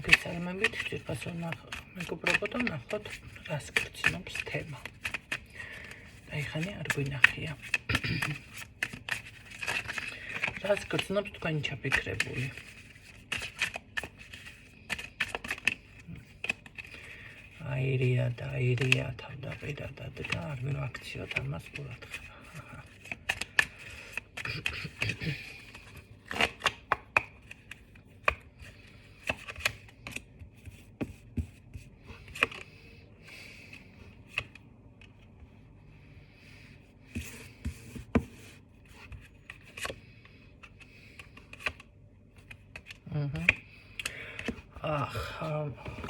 მოგესალმებით, ძირფასო მეგობრებო, ნახოთ რას გრძნობს თემა. Დაიხანი არ გვინახია. რას გრძნობს თქვენი ჩაფიქრებული? აირია თავდაპირველად და არ მივაქციოთ ამას ყურადღება.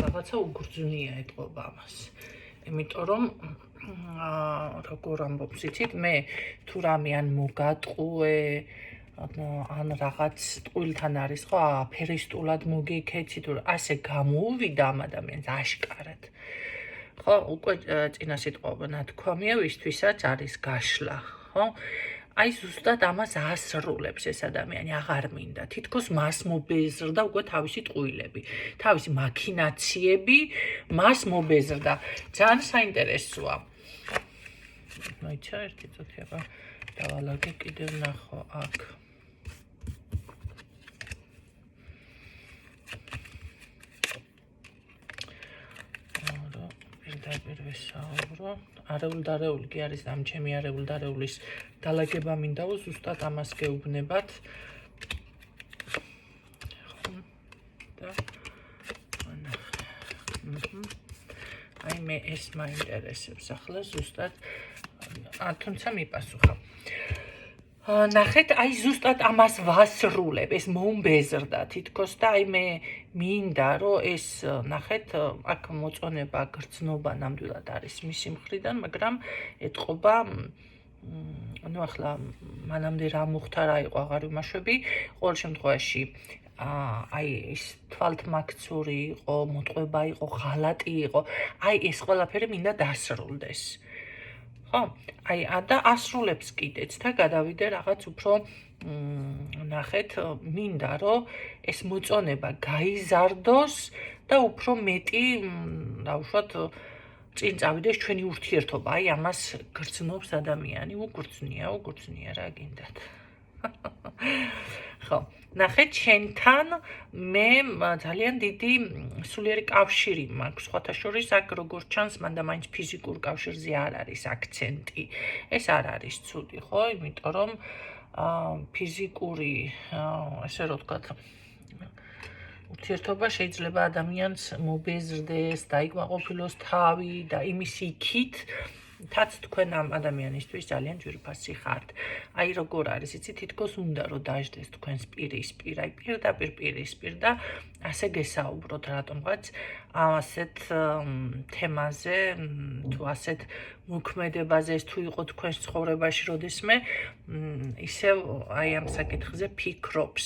რაღაცა უგრძნია ეთყობა ამას. იმიტომ რომ როგორ ამბობს იცით, მე თუ რამე ან მოგატყუე, ან რაღაც ტყუილთან არის ხო, ფერისტულად მოგიქეცი თუ ასე გამოუვიდა ამ ადამიანს აშკარად. ხო, უკვე წინა სიტყვა ნათქვამია, ვისთვისაც არის გაშლა, ხო? აი ზუსტად ამას ასრულებს ეს ადამიანი, აღარ მინდა. თითქოს მას მობეზრდა უკვე თავისი ტყუილები, თავისი მაქინაციები მას მობეზრდა. ძალიან საინტერესოა. მოიცა ერთი წუთია დავალაგე კიდევ ნახო აქ. პირდაპირ ვესაუბრო. არეულ-დარეული კი არის ამ ჩემი არეულ-დარეულის დალაგება მინდაო, ზუსტად ამას გეუბნებათ. და აი მე ეს მაინტერესებს ახლა ზუსტად, თუმცა მიპასუხა. ნახეთ, აი ზუსტად ამას ვასრულებ, ეს მომბეზრდა თითქოს და აი მე მინდა რომ ეს ნახეთ, აქ მოწონება გრძნობა ნამდვილად არის მისი მხრიდან, მაგრამ ეთყობა ну ახლა მანამდე რა მოხდა რა იყო აღარ ვიმაშვები, ყოველ შემთხვევაში აი ეს თვალთმაქცური იყო, მოტყვება იყო, ღალატი იყო, აი ეს ყველაფერი მინდა დასრულდეს. ხო, აი და ასრულებს კიდეც და გადავიდე რაღაც უფრო ნახეთ, მინდა რომ ეს მოწონება გაიზარდოს და უფრო მეტი დავუშვათ წინ წავიდეს ჩვენი ურთიერთობა, აი ამას გრძნობს ადამიანი, უგრძნია რა გინდათ. ხო, ნახეთ, შენთან მე ძალიან დიდი სულიერი კავშირი მაქვს, სხვათა შორის აქ როგორც ჩანს, მანდა მაინც ფიზიკურ კავშირზე არ არის აქცენტი. ეს არ არის ცუდი, ხო? იმიტომ რომ ფიზიკური, ესე რომ ვთქვათ, ურთიერთობა შეიძლება ადამიანს მობეზრდეს, დაიკმაყოფილოს თავი და იმის იქით თაც თქვენ ამ ადამიანისთვის ძალიან ძვირფასი ხართ. აი როგორ არის, იცი, თითქოს უნდა რომ დაждდეს თქვენს პირისპირ, აი პირდაპირ და ასე გესაუბროთ რატომღაც ასეთ თემაზე, თუ ასეთ მოქმედებაზე, თუ იყო თქვენს ცხოვრებაში როდესმე ისევ აი ამ საკითხზე ფიქრობს.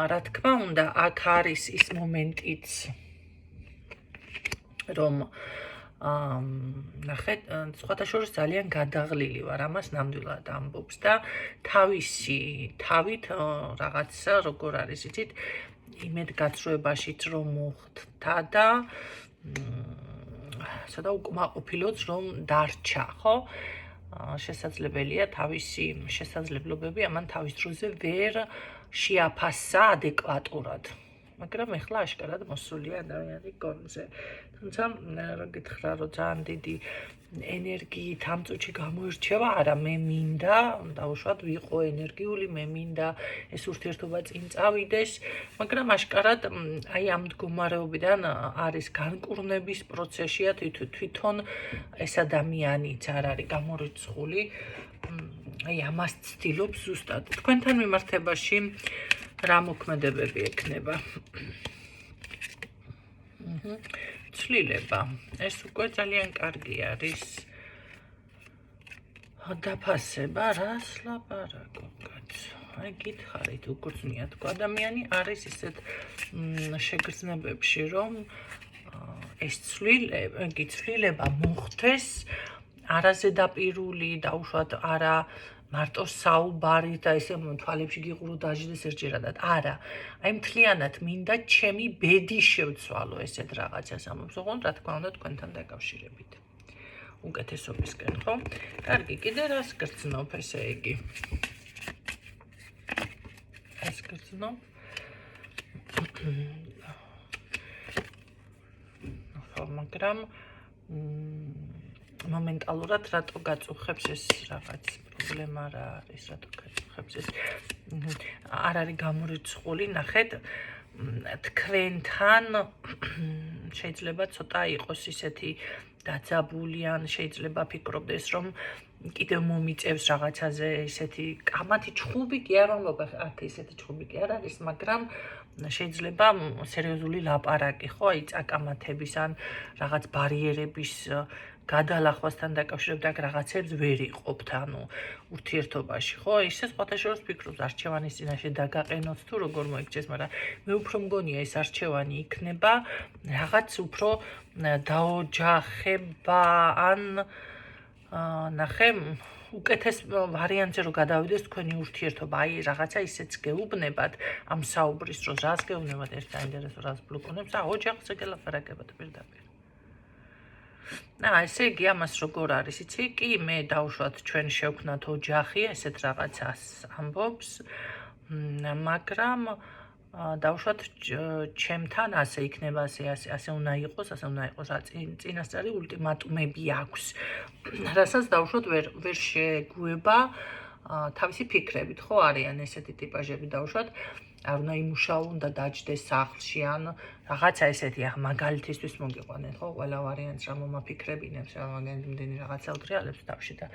რა თქმა უნდა, აქ არის ის მომენტიც, რომ ნახეთ, სხვათა შორის ძალიან გადაღლილი ვარ, ამას ნამდვილად ამბობს და თავისი თავით რაღაცა როგორ არის, იცით, იმედგაცრუებაშიც რომ მოხდა და სადა უკმაყოფილოც რომ დარჩა, ხო? შესაძლებელია თავისი შესაძლებლობები ამან თავის დროზე ვერ შეაფასა ადეკვატურად. მაგრამ ეხლა აშკარად მოსულია ადამიანი გონზე. თუმცა რა გითხრა, რომ ძალიან დიდი ენერგიით ამ წუთში გამოირჩევა, არა, მე მინდა, დავუშვათ, ვიყო ენერგიული, მე მინდა ეს ურთიერთობა წინ წავიდეს, მაგრამ აშკარად აი ამ მდგომარეობიდან არის განკურნების პროცესია თვითონ ეს ადამიანიც არ არის გამორიცხული, აი ამას ცდილობს ზუსტად. თქვენთან მიმართებაში რა მოქმედებები ექნება? ცვლილება. ეს უკვე ძალიან კარგი არის. დაფასება, რას ლაპარაკობ, კაცო? აი გითხარით, უგრძნია თქვა ადამიანი არის ისეთ შეგრძნებებში, რომ ეს ცვლილება მოხდეს არაზედაპირული, დაუშვათ არა მარტო საუბარი და ესე თვალებში გიყურო დაждდეს ერთჯერადად. არა. აი მთლიანად მინდა ჩემი ბედი შევცვალო ესეთ რაღაცას ამბობს, ოღონდ რა თქმა უნდა თქვენთან დაკავშირებით. უკეთესობისკენ, ხო? კარგი, კიდე რას გრძნობ ესე იგი? ეს გრძნობ? ხო, მაგრამ მომენტალურად რატო გაწუხებს ეს რაღაც პრობლემა რა არის, რატო გაწუხებს ეს არ არის გამორიცხული, ნახეთ, თქვენთან შეიძლება ცოტა იყოს ისეთი დაძაბული ან შეიძლება ფიქრობდეს რომ კიდევ მომიწევს რაღაცაზე ისეთი კამათი ჩხუბი კი არ ვამბობ აქ ისეთი ჩხუბი კი არ არის, მაგრამ შეიძლება სერიოზული ლაპარაკი ხო, აი წაკამათების ან რაღაც ბარიერების გადალახვასთან დაკავშირებით აქ რაღაცებს ვერ იყოფთ, ანუ ურთიერთობაში, ხო? ისე სხვათა შორის ფიქრობს არჩევანის წინაშე დაგაყენოთ თუ როგორ მოიქცეს, მაგრამ მე უფრო მგონია ეს არჩევანი იქნება რაღაც უფრო დაოჯახება ან ნახე უკეთეს ვარიანტზე რომ გადავიდეს თქვენი ურთიერთობა, აი რაღაცა ისეც გეუბნებათ ამ საუბრის დროს, რას გეუბნებათ, ერთ საინტერესო რას ბლოკონებს, ოჯახზე გელაპარაკებათ პირდაპირ. ესე იგი ამას როგორ არის, იცი? კი, მე დავუშვათ ჩვენ შევქნათ ოჯახი, ესეთ რაღაცას ამბობს, მაგრამ დავუშვათ ჩემთან ასე იქნება, ასე უნდა იყოს, რა წინასწარი ულტიმატუმები აქვს. რასაც დავუშვათ ვერ შეგუება თავისი ფიქრებით, ხო არიან ესეთი ტიპაჟები დავუშვათ, არ უნდა იმუშაო, უნდა დაჯდეს სახლში ან რაღაცა ესეთი, მაგალითისთვის მოგიყვანეთ, ხო, ყველა ვარიანტს რა მომაფიქრებინებს, რა მაგალითი რაღაცა უთრიალებს თავში და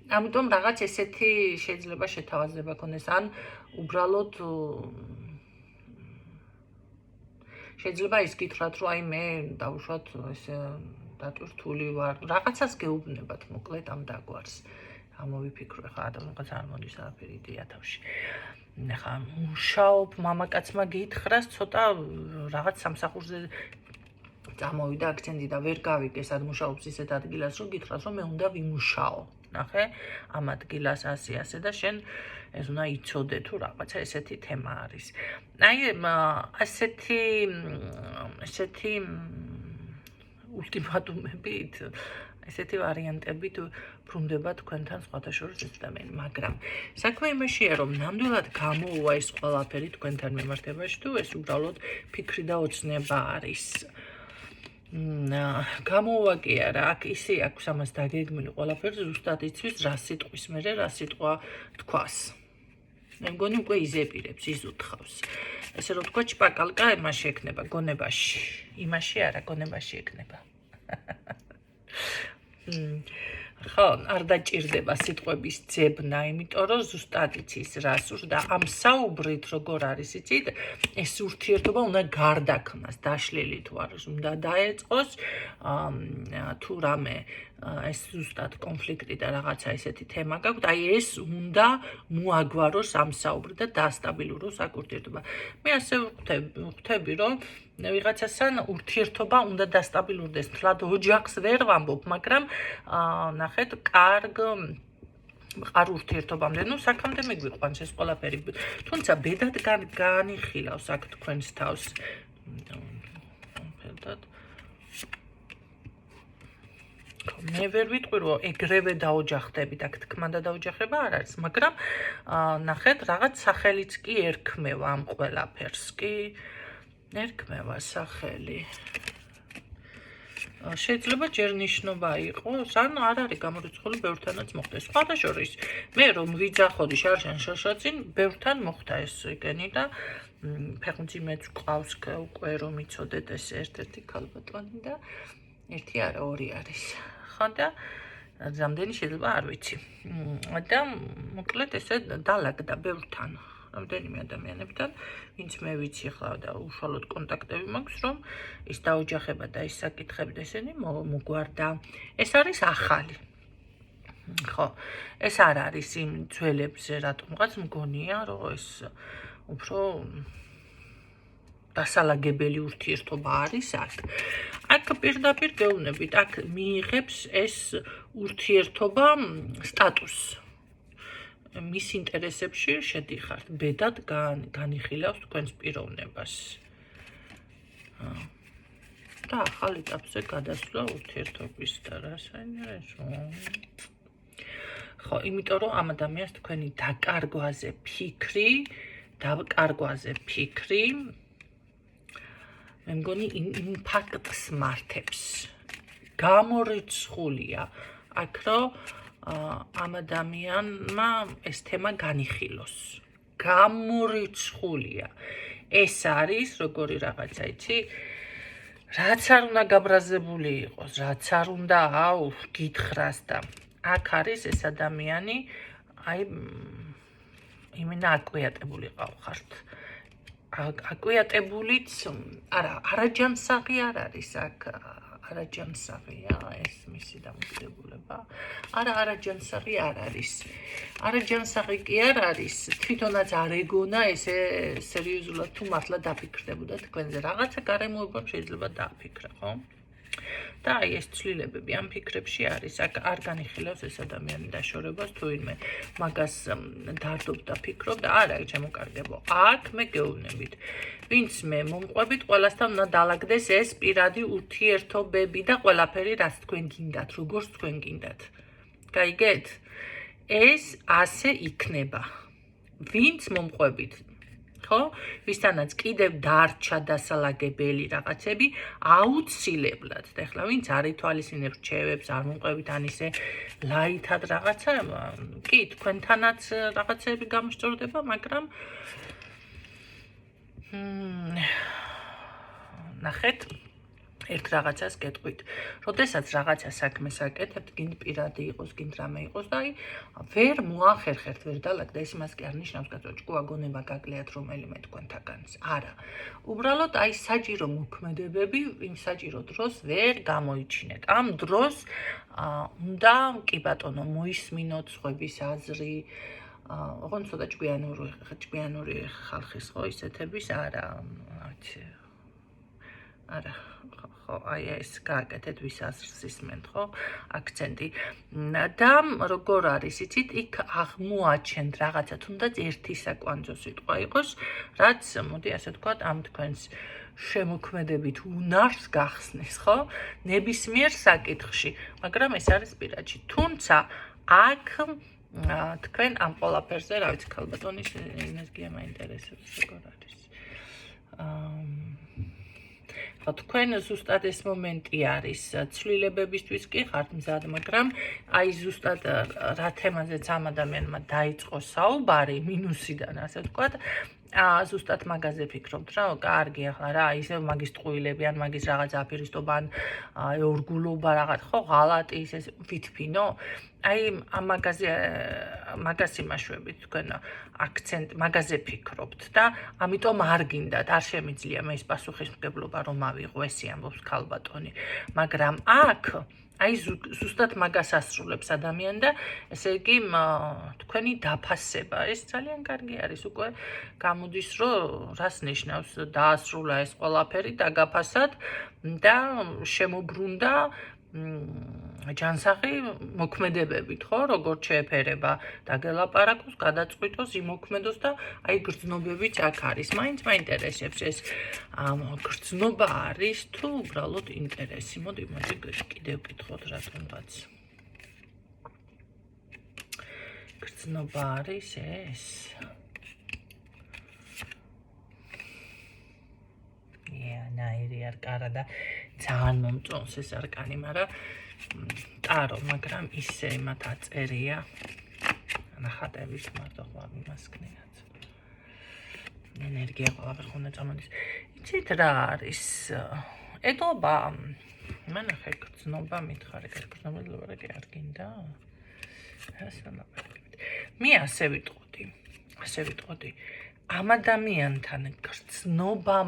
ამიტომ რაღაც ესეთი შეიძლება შეთავაზება ქონდეს, ან უბრალოდ შეიძლება ის გითხრათ, რომ აი მე დავუშვათ ესე დატვირთული ვარ, რაღაცას გეუბნებათ მოკლედ ამ დაგვარს. ამოვიფიქრო, ხა ადამიანს არ მოდის არაფერი იდეა თავში. ხა მუშაობ, მამაკაცმა გითხრას, ცოტა რაღაც სამსახურზე წამოვიდა აქცენტი და ვერ გავიგე, სად მუშაობს ისეთ ადგილას, რომ გითხრას, რომ მე უნდა ვიმუშაო. ნახე, ამ ადგილას ასე და შენ ეს უნდა იცოდე თუ რაღაცა ესეთი თემა არის. აი ესეთი ულტიმატუმებით, ესეთი ვარიანტებით ბრუნდება თქვენთან სხვათა შორის ზუსტად, მაგრამ საქმე იმაშია, რომ ნამდვილად გამოუვა ეს ყველაფერი თქვენთან მიმართებაში თუ ეს უბრალოდ ფიქრი და ოცნება არის. გამოუვა კი არა, აქ ისე აქვს ამას დაგეგმილი ყველაფერი, ზუსტად იცის რა სიტყვის მერე რა სიტყვა თქვას. მე მგონი უკვე იზეპირებს, იზუთხავს. ესე რომ თქვა ჩპაკალკა იმაში ექნება, გონებაში. იმაში არა, გონებაში ექნება. ხო, არ დაჭირდება სიტყვების ძებნა, იმიტომ რომ ზუსტად იცის რა სურს და ამ საუბრით როგორ არის, იცით, ეს ურთიერთობა უნდა გარდაქმნას, დაშლილი თუ არის, უნდა დაეწყოს, თუ რამე ეს ზუსტად კონფლიქტი და რაღაცა ესეთი თემა გაქვთ, აი ეს უნდა მოაგვაროს ამ საუბრით და დაასტაბილუროს აქ ურთიერთობა. მე ასე ვხვდები, რომ ვიღაცასთან ურთიერთობა უნდა დასტაბილურდეს, თლად ოჯახს ვერ ვამბობ, მაგრამ ნახეთ, კარგ მყარ ურთიერთობამდე, საქამდე მეგვიყვანს ეს ყველაფერი. თუმცა ბედად განიხილავს აქ თქვენს თავს. მე ვერ ვიტყვი, რომ ეგრევე დაოჯახდებით, აქ თქმა და დაოჯახება არ არის, მაგრამ ნახეთ, რაღაც სახელიც კი ერქმევა ამ ყველაფერს კი. ერქმევა სახელი. შეიძლება ჯერ ნიშნობა იყოს, ან არ არის გამორიცხული ბევრთანაც მოხდეს. სხვათა შორის, მე რომ ვიძახოდი შარშან შაშაწინ, ბევრთან მოხდა ეს ეგენი და ფეხმძიმეც ყავს უკვე რომ იცოდეთ ეს ერთ-ერთი ქალბატონი და ერთი არა, ორი არის. ხო და რამდენი შეიძლება არ ვიცი. და მოკლედ ესე დალაგდა ბევრთან. რამდენიმე ადამიანებთან, ვინც მე ვიცი ხლა და უშუალოდ კონტაქტები მაქვს, რომ ის დაოჯახება და ის საკითხები და ესენი მოგვარდა. ეს არის ახალი. ხო, ეს არ არის იმ ძველებზე, რატომღაც მგონია, რომ ეს უფრო დასალაგებელი ურთიერთობა არის აქ. აქ პირდაპირ გეუბნებით, აქ მიიღებს ეს ურთიერთობა სტატუსს. მის ინტერესებში შედიხართ, ბედად განიხილავს თქვენს პიროვნებას. და ახალ ეტაპზე გადასვლა ურთიერთობის და რა საინტერესო. ხო, იმიტომ რომ ამ ადამიანს თქვენი დაკარგვაზე ფიქრი, მე მგონი იმპაქტს მართებს. გამორიცხულია აქ რომ ამ ადამიანმა ეს თემა განიხილოს. გამორიცხულია. ეს არის როგორი რაღაცა, იცი? რაც არ უნდა გაბრაზებული იყოს, რაც არ უნდა გითხრას და აქ არის ეს ადამიანი, აი იმენა აკვიატებული ყავხართ. აკვიატებულიც, არაჯანსაღი არ არის აქ, არაჯანსაღია ეს მისი დამოკიდებულება. არაჯანსაღი არ არის. არაჯანსაღი კი არ არის, თვითონაც არ ეგონა ესე სერიოზულად თუ მართლა დაფიქრდებოდა თქვენზე. რაღაცა გარემოებამ შეიძლება დააფიქრა, ხო? და აი ეს ცვლილებები ამ ფიქრებში არის. აქ არ განიხილავს ეს ადამიანი დაშორებას თუ ვინმე მაგას დარდობ და ფიქრობ და არა, ჩემოკარგებო. აქ მე გეუბნებით. ვინც მე მომყვებით, ყველასთან უნდა დაალაგდეს ეს პირადი ურთიერთობები და ყველაფერი, რაც თქვენ გინდათ, როგორც თქვენ გინდათ. გაიგეთ? ეს ასე იქნება. ვინც მომყვებით, ხო? ვისთანაც კიდევ დარჩა დასალაგებელი რაღაცები, აუცილებლად. და ეხლა ვინც არ ითვალისწინებს რჩევებს, არ მომყვებით ან ისე ლაითად რაღაცა, კი, თქვენთანაც რაღაცები გამოსწორდება, მაგრამ ნახეთ, ერთ რაღაცას გეტყვით. როდესაც რაღაცა საქმეს აკეთებთ, გინდ პირადი იყოს, გინდ რამე იყოს და აი ვერ მოახერხებთ, ვერ დაალაგდა, ეს იმას კი არ ნიშნავს, რომ ჭკუა გონება გაკლიათ რომელიმე თქვენთაგანს. არა. უბრალოდ აი საჭირო მოქმედებები იმ საჭირო დროს ვერ გამოიჩინეთ. ამ დროს უნდა კი ბატონო მოისმინოთ სხვების აზრი, ოღონდ ცოტა ჭკვიანური ხალხის ხო ისეთების არა, არა, ხო, აი ეს გააკეთეთ ვის აზრს ისმენთ, ხო? აქცენტი. და როგორ არის, იცით, იქ აღმოაჩენთ რაღაცა, თუნდაც ერთი საკვანძო სიტყვა იყოს, რაც, მოდი ასე ვთქვათ, ამ თქვენს შემოქმედებით უნარს გახსნის, ხო? ნებისმიერ საკითხში, მაგრამ ეს არის პირადში. თუმცა აქ თქვენ ამ ყველაფერზე, რა ვიცი, ქალბატონის ენერგია მაინტერესებს, როგორ არის. თქვენ ზუსტად ეს მომენტი არის ცვლილებებისთვის კი ხართ მზად, მაგრამ აი ზუსტად რა თემაზეც ამ ადამიანმა დაიწყო საუბარი მინუსიდან, ასე ვთქვათ, ზუსტად მაგაზე ფიქრობთ რა, კარგი ახლა რა, ისევ მაგის ტყუილები ან მაგის რაღაც აფირისტობა ან ეორგულობა რაღაც, ხო, ღალატი ის ვითფინო. აი ამ მაგას იმაშვებით თქვენ აქცენტ მაგაზე ფიქრობთ და ამიტომ არ გინდათ, არ შემიძლია მე ის პასუხისმგებლობა რომ ავიღო, ესე ამბობს ქალბატონი. მაგრამ აქ აი ზუსტად მაგას ასრულებს ადამიანი და ესე იგი თქვენი დაფასება ეს ძალიან კარგი არის, უკვე გამოდის რომ რას ნიშნავს დაასრულა ეს ყველაფერი დაგაფასად და შემოbrunდა ჯანსაღი მოქმედებებით, ხო, როგორც შეეფერება დაგელაპარაკოს, გადაწყვიტოს, იმოქმედოს და აი გრძნობებიც აქ არის. მაინც მაინტერესებს ეს გრძნობა არის თუ უბრალოდ ინტერესი. მოდი კიდევ ვკითხოთ რატომღაც. გრძნობა არის ეს. ნაირი არკარა და ძალიან მომწონს ეს არკანი, მაგრამ ტარო, მაგრამ ისე იმათ აწერია. ნახატების მარტო ხვალ იმასკნიათ. ენერგია ყველაფერს უნდა წამოდის. იცით რა არის? ედობა. მან ახლა გრძნობა მითხარი, გრძნობა კი არ გინდა? მე ასე ვიტყოდი. ამ ადამიანთან გრძნობა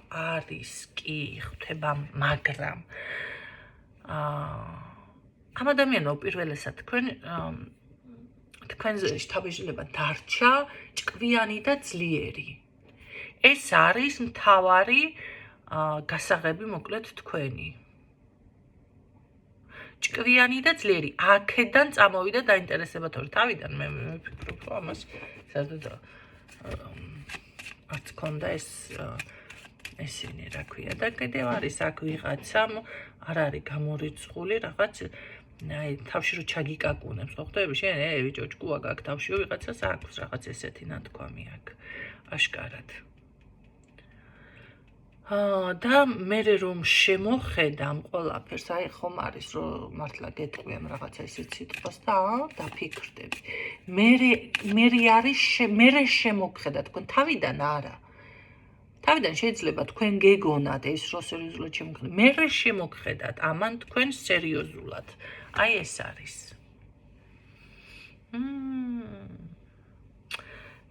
არის კი ხვდება, მაგრამ ამ ადამიანო პირველესად თქვენზე შთაბეჭდილება დარჩა ჭკვიანი და ძლიერი. ეს არის მთავარი გასაღები მოკლედ თქვენი. ჭკვიანი და ძლიერი. აქედან წამოვიდა დაინტერესება თორე თავიდან მე ვფიქრობ, რომ ამას საერთოდ არც ქონდა ესენი, რა ქვია. და კიდევ არის აქ ვიღაცამ არ არის გამორიცხული რაღაც აი თავში რო ჩაგიკაკუნებს, ხო ხვდები შენ? ბიჭო, ჭკუა გაქვს თავში, ვიღაცას აქვს რაღაც ესეთი ნათქვამი აქ. აშკარად. და მე რომ შემოხედა ამ ყველაფერს, აი ხომ არის რომ მართლა გეტყვიამ რაღაცა ისეთ სიტყვას და დაფიქრდები. მე არის მე შემოხედა თქვენ თავიდან არა. თავიდან შეიძლება თქვენ გეგონათ ეს რო სერიოზულად შემოხედა. მე შემოხედათ ამან თქვენ სერიოზულად. აი ეს არის.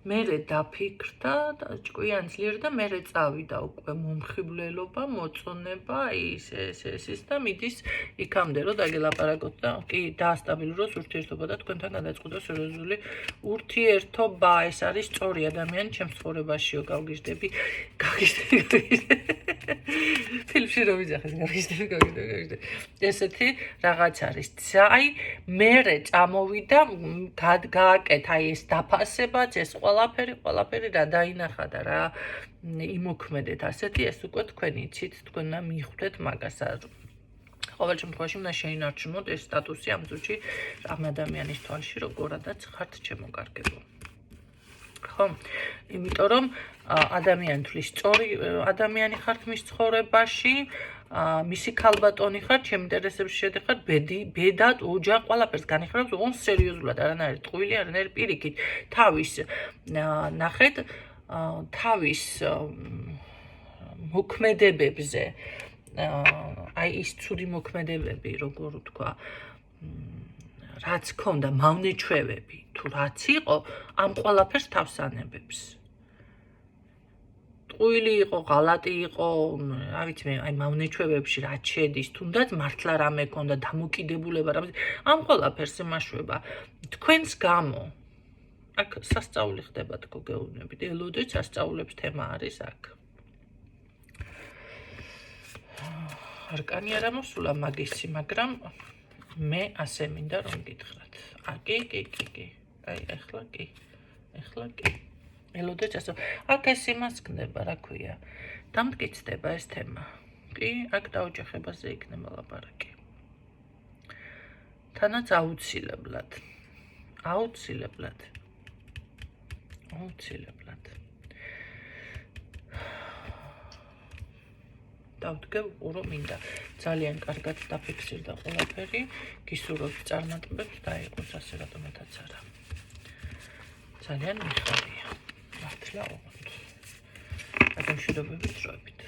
მერე დაფიქრდა და ჭკვიან ძლიერ და მერე წავიდა უკვე მომხიბვლელობა, მოწონება, ის და მიდის იქამდე რომ დაგელაპარაკოთ და კი დაასტაბილუროს ურთიერთობა და თქვენთან გადაწყდოს სერიოზული ურთიერთობა. ეს არის სწორი ადამიანი ჩემს ცხოვრებაშიო გავგიჟდები. ფილმში რომ ვიძახეს გავგიჟდები. ესეთი რაღაც არის. აი მერე წამოვიდა გააკეთა ეს დაფასებაც ეს ყველაფერი რა დაინახა და რა იმოქმედეთ ასეთი ეს უკვე თქვენ იცით თქვენ უნდა მიხვდეთ მაგას ყოველ შემთხვევაში უნდა შეინარჩუნოთ ეს სტატუსი ამ წუთში ამ ადამიანის თვალში როგორადაც ხართ შემოკარგებო ხო იმიტომ რომ ადამიანი თulis სწორი ადამიანი ხართ მის ცხოვრებაში მისი ქალბატონი ხარ ჩემ ინტერესებში შედიხარ ბედად ოჯახ ყველაფერს განიხილავს ოღონდ სერიოზულად არანაირი ტყუილი არანაირი პირიქით თავის ნახეთ თავის მოქმედებებზე აი ის ცუდი მოქმედებები როგორ ვთქვა რაც ქონდა მავნეჩვევები თუ რაც იყო ამ ყველაფერს თავს ანებებს ტყუილი იყო, ღალატი იყო, რა ვიცი მე, აი მავნეჩვევებში რაც შედის, თუნდაც მართლა რამე ქონდა დამოკიდებულება, რამე ამ ყველაფერს იმაშვება თქვენს გამო. აქ სასწაული ხდება თქო გეუბნებით. ელოდეთ სასწაულებს თემა არის აქ. არკანი არ ამოსულა მაგისი, მაგრამ მე ასე მინდა რომ გითხრათ. კი. აი ეხლა კი. ელოდეთ ასე. აქ ეს იმას ხდება, რა ქვია. დამტკიცდება ეს თემა. კი, აქ დაოჯახებაზე იქნება ლაპარაკი. თანაც აუცილებლად. დავდგებ რომ მინდა ძალიან კარგად დაფიქსირდა ყველაფერი, გისურვებთ წარმატებებს და იყოს ასე რატომაც არა. ძალიან მიხარია. მართლა ოღონდ. გადამშვიდობებით დროებით.